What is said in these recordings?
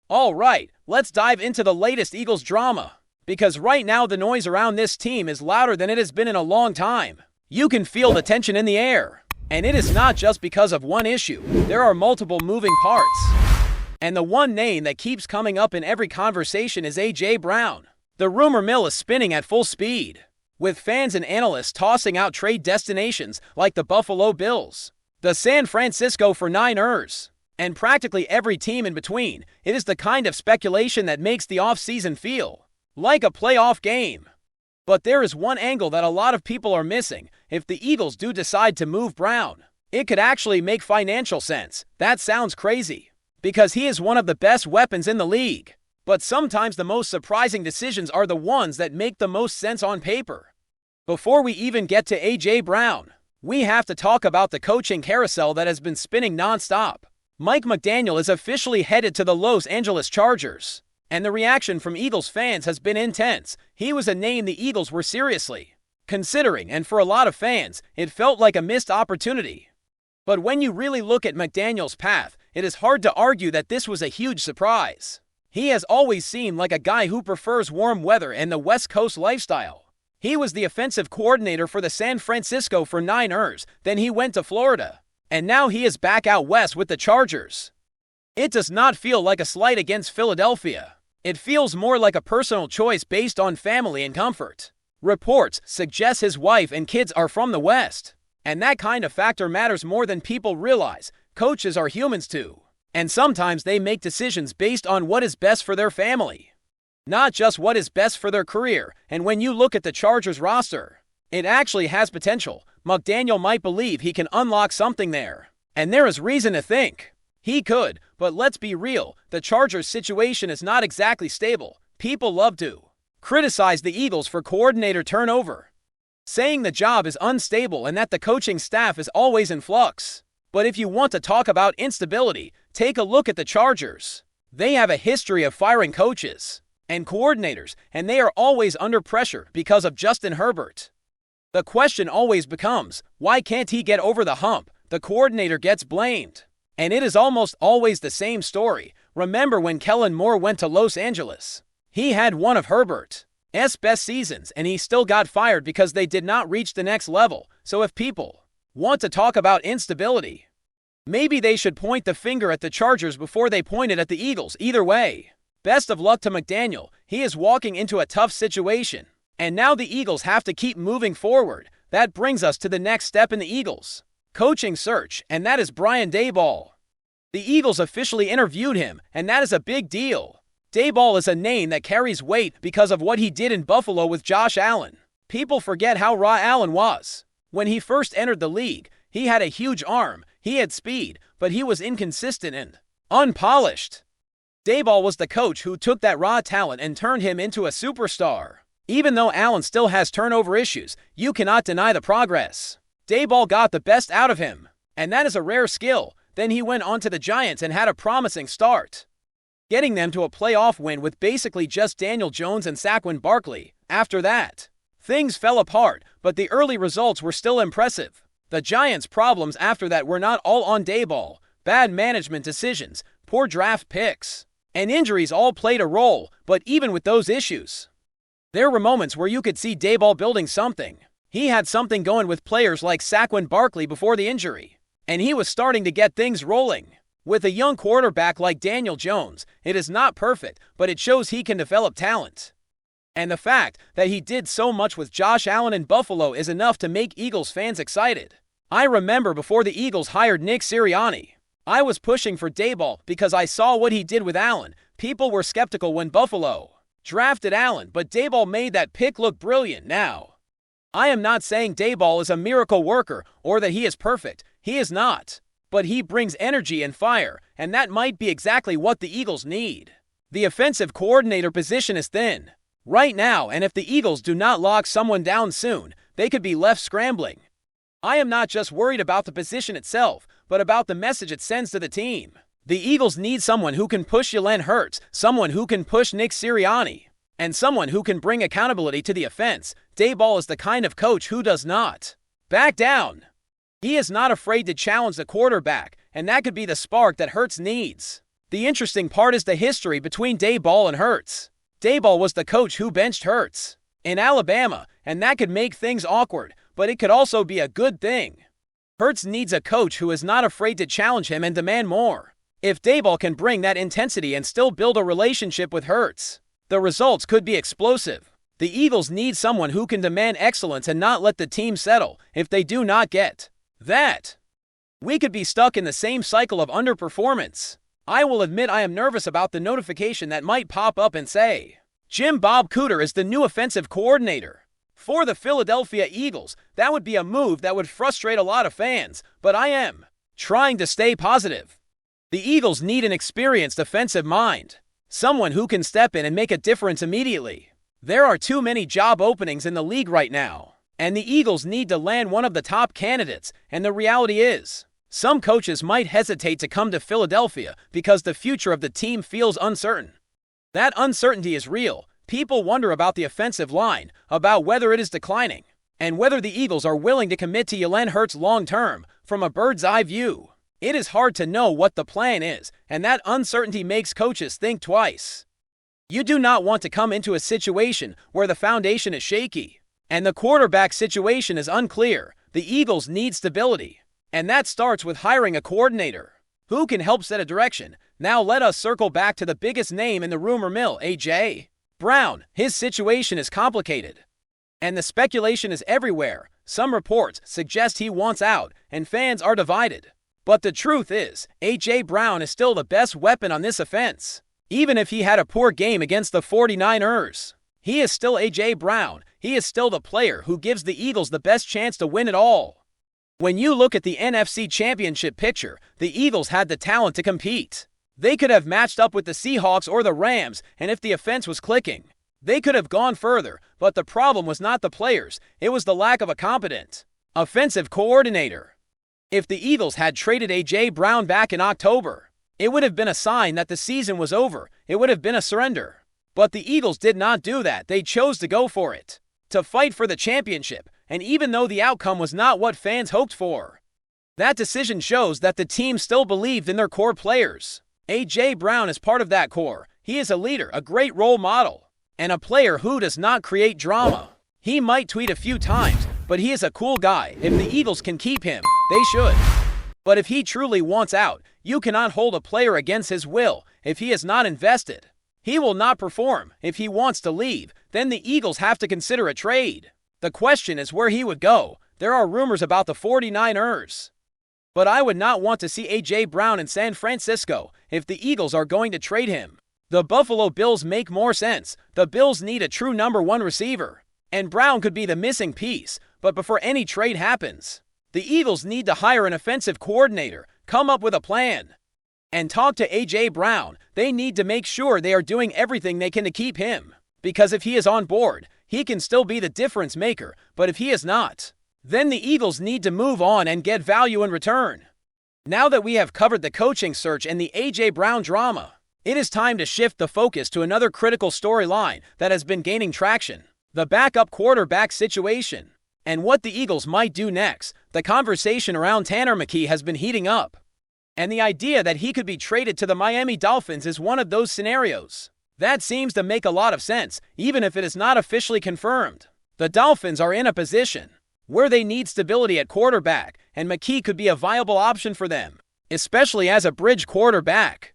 Alright, let's dive into the latest Eagles drama. Because right now the noise around this team is louder than it has been in a long time. You can feel the tension in the air. And it is not just because of one issue. There are multiple moving parts. And the one name that keeps coming up in every conversation is A.J. Brown. The rumor mill is spinning at full speed, with fans and analysts tossing out trade destinations like the Buffalo Bills, the San Francisco 49ers, and practically every team in between. It is the kind of speculation that makes the offseason feel like a playoff game. But there is one angle that a lot of people are missing. If the Eagles do decide to move Brown, it could actually make financial sense. That sounds crazy, because he is one of the best weapons in the league. But sometimes the most surprising decisions are the ones that make the most sense on paper. Before we even get to A.J. Brown, we have to talk about the coaching carousel that has been spinning nonstop. Mike McDaniel is officially headed to the Los Angeles Chargers, and the reaction from Eagles fans has been intense. He was a name the Eagles were seriously considering, and for a lot of fans, it felt like a missed opportunity. But when you really look at McDaniel's path, it is hard to argue that this was a huge surprise. He has always seemed like a guy who prefers warm weather and the West Coast lifestyle. He was the offensive coordinator for the San Francisco 49ers, then he went to Florida, and now he is back out west with the Chargers. It does not feel like a slight against Philadelphia. It feels more like a personal choice based on family and comfort. Reports suggest his wife and kids are from the West, and that kind of factor matters more than people realize. Coaches are humans too, and sometimes they make decisions based on what is best for their family, not just what is best for their career. And when you look at the Chargers roster, it actually has potential. McDaniel might believe he can unlock something there, and there is reason to think he could. But let's be real, the Chargers situation is not exactly stable. People love to criticize the Eagles for coordinator turnover, saying the job is unstable and that the coaching staff is always in flux. But if you want to talk about instability, take a look at the Chargers. They have a history of firing coaches and coordinators, and they are always under pressure because of Justin Herbert. The question always becomes, why can't he get over the hump? The coordinator gets blamed, and it is almost always the same story. Remember when Kellen Moore went to Los Angeles? He had one of Herbert's best seasons, and he still got fired because they did not reach the next level. So if people want to talk about instability, maybe they should point the finger at the Chargers before they point it at the Eagles. Either way, best of luck to McDaniel. He is walking into a tough situation, and now the Eagles have to keep moving forward. That brings us to the next step in the Eagles' coaching search, and that is Brian Daboll. The Eagles officially interviewed him, and that is a big deal. Daboll is a name that carries weight because of what he did in Buffalo with Josh Allen. People forget how raw Allen was. When he first entered the league, he had a huge arm, he had speed, but he was inconsistent and unpolished. Daboll was the coach who took that raw talent and turned him into a superstar. Even though Allen still has turnover issues, you cannot deny the progress. Daboll got the best out of him, and that is a rare skill. Then he went on to the Giants and had a promising start, getting them to a playoff win with basically just Daniel Jones and Saquon Barkley. After that, things fell apart, but the early results were still impressive. The Giants' problems after that were not all on Daboll. Bad management decisions, poor draft picks, and injuries all played a role. But even with those issues, there were moments where you could see Daboll building something. He had something going with players like Saquon Barkley before the injury, and he was starting to get things rolling. With a young quarterback like Daniel Jones, it is not perfect, but it shows he can develop talent. And the fact that he did so much with Josh Allen in Buffalo is enough to make Eagles fans excited. I remember before the Eagles hired Nick Sirianni, I was pushing for Daboll because I saw what he did with Allen. People were skeptical when Buffalo drafted Allen, but Daboll made that pick look brilliant. Now, I am not saying Daboll is a miracle worker or that he is perfect. He is not. But he brings energy and fire, and that might be exactly what the Eagles need. The offensive coordinator position is thin right now, and if the Eagles do not lock someone down soon, they could be left scrambling. I am not just worried about the position itself, but about the message it sends to the team. The Eagles need someone who can push Jalen Hurts, someone who can push Nick Sirianni, and someone who can bring accountability to the offense. Daboll is the kind of coach who does not back down. He is not afraid to challenge the quarterback, and that could be the spark that Hurts needs. The interesting part is the history between Daboll and Hurts. Daboll was the coach who benched Hurts in Alabama, and that could make things awkward, but it could also be a good thing. Hurts needs a coach who is not afraid to challenge him and demand more. If Daboll can bring that intensity and still build a relationship with Hurts, the results could be explosive. The Eagles need someone who can demand excellence and not let the team settle if they do not get that. We could be stuck in the same cycle of underperformance. I will admit I am nervous about the notification that might pop up and say, Jim Bob Cooter is the new offensive coordinator for the Philadelphia Eagles. That would be a move that would frustrate a lot of fans, but I am trying to stay positive. The Eagles need an experienced offensive mind, someone who can step in and make a difference immediately. There are too many job openings in the league right now, and the Eagles need to land one of the top candidates, and the reality is, some coaches might hesitate to come to Philadelphia because the future of the team feels uncertain. That uncertainty is real. People wonder about the offensive line, about whether it is declining, and whether the Eagles are willing to commit to Jalen Hurts long-term. From a bird's-eye view, it is hard to know what the plan is, and that uncertainty makes coaches think twice. You do not want to come into a situation where the foundation is shaky, and the quarterback situation is unclear. The Eagles need stability, and that starts with hiring a coordinator who can help set a direction. Now let us circle back to the biggest name in the rumor mill, A.J. Brown. His situation is complicated, and the speculation is everywhere. Some reports suggest he wants out, and fans are divided. But the truth is, A.J. Brown is still the best weapon on this offense. Even if he had a poor game against the 49ers, he is still A.J. Brown. He is still the player who gives the Eagles the best chance to win it all. When you look at the NFC Championship picture, the Eagles had the talent to compete. They could have matched up with the Seahawks or the Rams, and if the offense was clicking, they could have gone further. But the problem was not the players, it was the lack of a competent offensive coordinator. If the Eagles had traded A.J. Brown back in October, it would have been a sign that the season was over. It would have been a surrender. But the Eagles did not do that. They chose to go for it, to fight for the championship. And even though the outcome was not what fans hoped for, that decision shows that the team still believed in their core players. A.J. Brown is part of that core. He is a leader, a great role model, and a player who does not create drama. He might tweet a few times, but he is a cool guy. If the Eagles can keep him, they should. But if he truly wants out, you cannot hold a player against his will. If he is not invested, he will not perform. If he wants to leave, then the Eagles have to consider a trade. The question is where he would go. There are rumors about the 49ers, but I would not want to see A.J. Brown in San Francisco if the Eagles are going to trade him. The Buffalo Bills make more sense. The Bills need a true number one receiver, and Brown could be the missing piece. But before any trade happens, the Eagles need to hire an offensive coordinator, come up with a plan, and talk to A.J. Brown. They need to make sure they are doing everything they can to keep him, because if he is on board, he can still be the difference maker. But if he is not, then the Eagles need to move on and get value in return. Now that we have covered the coaching search and the A.J. Brown drama, it is time to shift the focus to another critical storyline that has been gaining traction: the backup quarterback situation and what the Eagles might do next. The conversation around Tanner McKee has been heating up, and the idea that he could be traded to the Miami Dolphins is one of those scenarios that seems to make a lot of sense, even if it is not officially confirmed. The Dolphins are in a position where they need stability at quarterback, and McKee could be a viable option for them, especially as a bridge quarterback.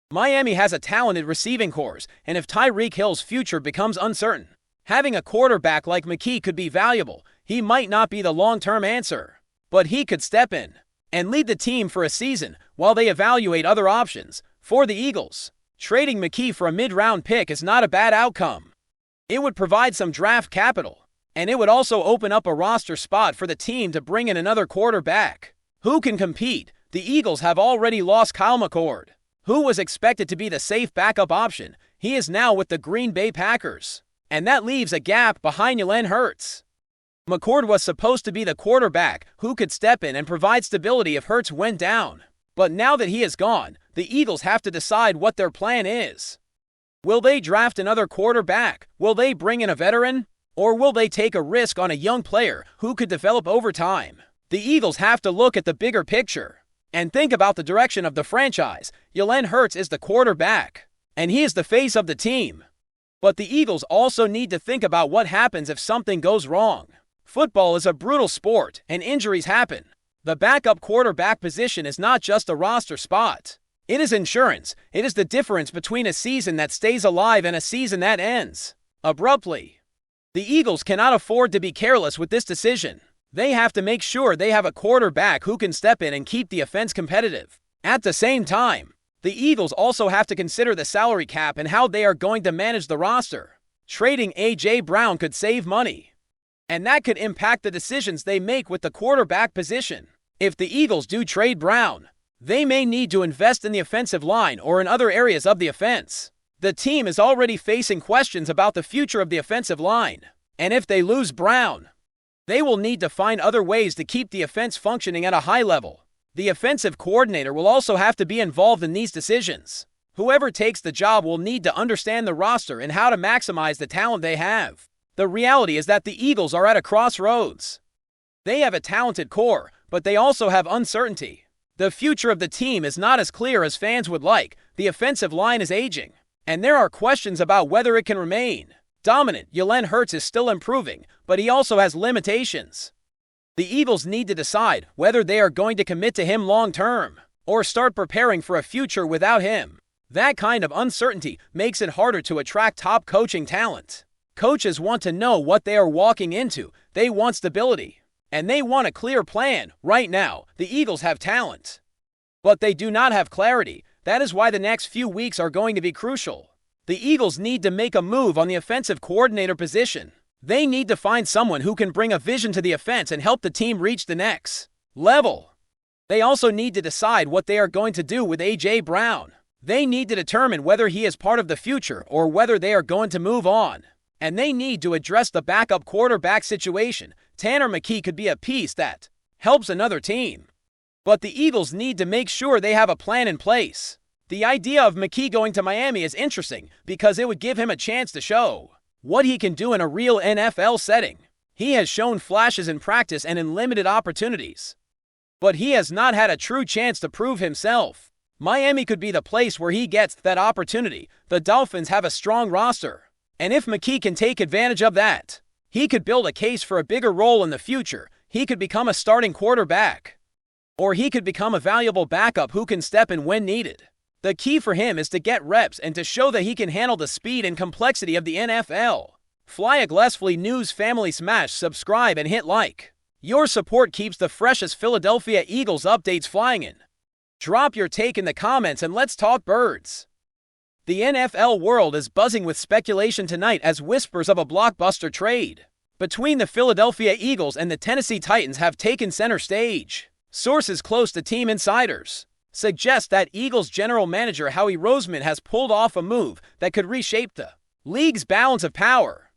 Miami has a talented receiving corps, and if Tyreek Hill's future becomes uncertain, having a quarterback like McKee could be valuable. He might not be the long-term answer, but he could step in and lead the team for a season while they evaluate other options. For the Eagles, trading McKee for a mid-round pick is not a bad outcome. It would provide some draft capital, and it would also open up a roster spot for the team to bring in another quarterback who can compete. The Eagles have already lost Kyle McCord, who was expected to be the safe backup option. He is now with the Green Bay Packers, and that leaves a gap behind Jalen Hurts. McCord was supposed to be the quarterback who could step in and provide stability if Hurts went down. But now that he is gone, the Eagles have to decide what their plan is. Will they draft another quarterback? Will they bring in a veteran? Or will they take a risk on a young player who could develop over time? The Eagles have to look at the bigger picture. And think about the direction of the franchise. Jalen Hurts is the quarterback, and he is the face of the team. But the Eagles also need to think about what happens if something goes wrong. Football is a brutal sport, and injuries happen. The backup quarterback position is not just a roster spot. It is insurance. It is the difference between a season that stays alive and a season that ends abruptly. The Eagles cannot afford to be careless with this decision. They have to make sure they have a quarterback who can step in and keep the offense competitive. At the same time, the Eagles also have to consider the salary cap and how they are going to manage the roster. Trading A.J. Brown could save money, and that could impact the decisions they make with the quarterback position. If the Eagles do trade Brown, they may need to invest in the offensive line or in other areas of the offense. The team is already facing questions about the future of the offensive line, and if they lose Brown, they will need to find other ways to keep the offense functioning at a high level. The offensive coordinator will also have to be involved in these decisions. Whoever takes the job will need to understand the roster and how to maximize the talent they have. The reality is that the Eagles are at a crossroads. They have a talented core, but they also have uncertainty. The future of the team is not as clear as fans would like. The offensive line is aging, and there are questions about whether it can remain dominant. Jalen Hurts is still improving, but he also has limitations. The Eagles need to decide whether they are going to commit to him long-term or start preparing for a future without him. That kind of uncertainty makes it harder to attract top coaching talent. Coaches want to know what they are walking into. They want stability, and they want a clear plan. Right now, the Eagles have talent, but they do not have clarity. That is why the next few weeks are going to be crucial. The Eagles need to make a move on the offensive coordinator position. They need to find someone who can bring a vision to the offense and help the team reach the next level. They also need to decide what they are going to do with A.J. Brown. They need to determine whether he is part of the future or whether they are going to move on. And they need to address the backup quarterback situation. Tanner McKee could be a piece that helps another team, but the Eagles need to make sure they have a plan in place. The idea of McKee going to Miami is interesting because it would give him a chance to show what he can do in a real NFL setting. He has shown flashes in practice and in limited opportunities, but he has not had a true chance to prove himself. Miami could be the place where he gets that opportunity. The Dolphins have a strong roster, and if McKee can take advantage of that, he could build a case for a bigger role in the future. He could become a starting quarterback, or he could become a valuable backup who can step in when needed. The key for him is to get reps and to show that he can handle the speed and complexity of the NFL. FlyEaglesFly News family, smash subscribe and hit like. Your support keeps the freshest Philadelphia Eagles updates flying in. Drop your take in the comments and let's talk birds. The NFL world is buzzing with speculation tonight as whispers of a blockbuster trade between the Philadelphia Eagles and the Tennessee Titans have taken center stage. Sources close to team insiders suggest that Eagles general manager ROSEMAN has pulled off a move that could reshape the league's balance of power,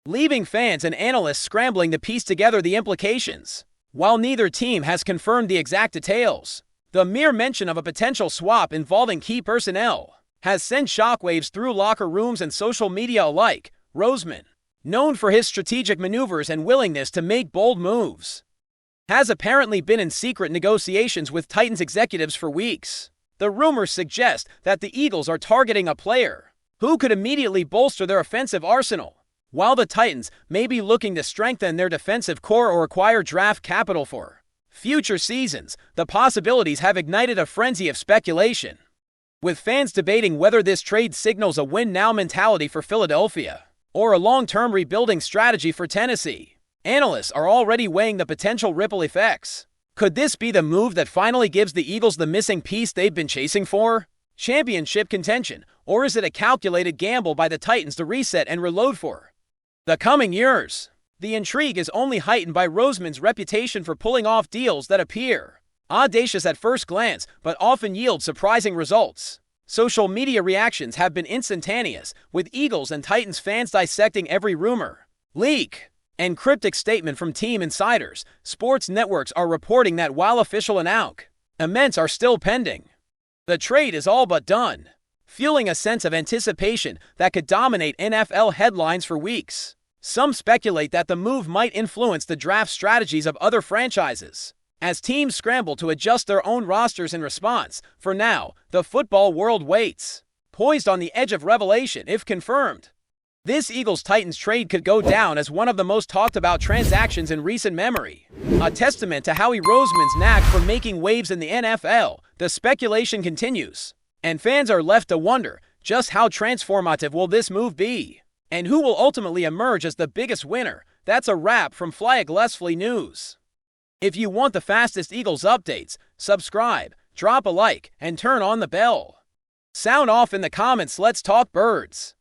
leaving fans and analysts scrambling to piece together the implications. While neither team has confirmed the exact details, the mere mention of a potential swap involving key personnel has sent shockwaves through locker rooms and social media alike. ROSEMAN, known for his strategic maneuvers and willingness to make bold moves, has apparently been in secret negotiations with Titans executives for weeks. The rumors suggest that the Eagles are targeting a player who could immediately bolster their offensive arsenal, while the Titans may be looking to strengthen their defensive core or acquire draft capital for future seasons. The possibilities have ignited a frenzy of speculation, with fans debating whether this trade signals a win-now mentality for Philadelphia or a long-term rebuilding strategy for Tennessee. Analysts are already weighing the potential ripple effects. Could this be the move that finally gives the Eagles the missing piece they've been chasing for? Championship contention, or is it a calculated gamble by the Titans to reset and reload for the coming years? The intrigue is only heightened by ROSEMAN's reputation for pulling off deals that appear audacious at first glance, but often yield surprising results. Social media reactions have been instantaneous, with Eagles and Titans fans dissecting every rumor, leak, and cryptic statement from team insiders. Sports networks are reporting that while official announcements are still pending, the trade is all but done, fueling a sense of anticipation that could dominate NFL headlines for weeks. Some speculate that the move might influence the draft strategies of other franchises. as teams scramble to adjust their own rosters in response. For now, the football world waits, poised on the edge of revelation if confirmed. This Eagles-Titans trade could go down as one of the most talked about transactions in recent memory. A testament to Howie Roseman's knack for making waves in the NFL, the speculation continues, and fans are left to wonder just how transformative will this move be, and who will ultimately emerge as the biggest winner. That's a wrap from FlyEaglesFly News. If you want the fastest Eagles updates, subscribe, drop a like, and turn on the bell. Sound off in the comments. Let's talk birds.